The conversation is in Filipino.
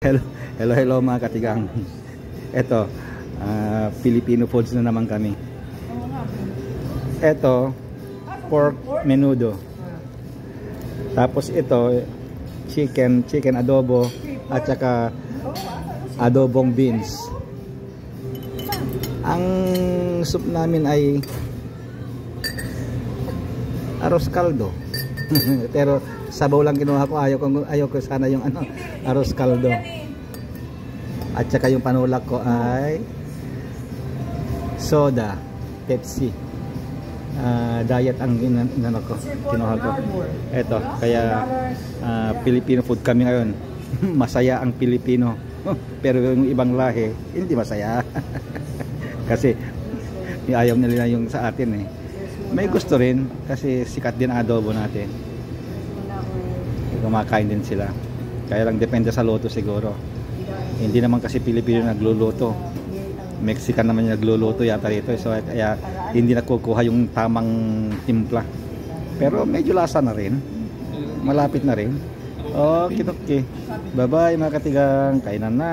Hello, hello, hello mga katigang. Ito, Filipino foods na naman kami. Ito, pork menudo. Tapos ito, chicken adobo at saka adobong beans. Ang soup namin ay arroz caldo. Pero sabaw lang kinuha ko, ayaw ko sana yung arroz caldo. At saka yung panulak ko ay soda, Pepsi. Diet ang kinuha ko. Eto, kaya Filipino food kami ngayon. Masaya ang Pilipino. Pero yung ibang lahi hindi masaya. Kasi ayaw nila yung sa atin eh. May gusto rin kasi sikat din ang adobo natin. Kumakain din sila. Kaya lang depende sa luto siguro. Hindi naman kasi Pilipino nagluluto. Mexican naman yung nagluluto yata dito. So kaya hindi nakukuha yung tamang timpla. Pero medyo lasa na rin. Malapit na rin. Okay, okay. Bye bye mga katigang. Kainan na.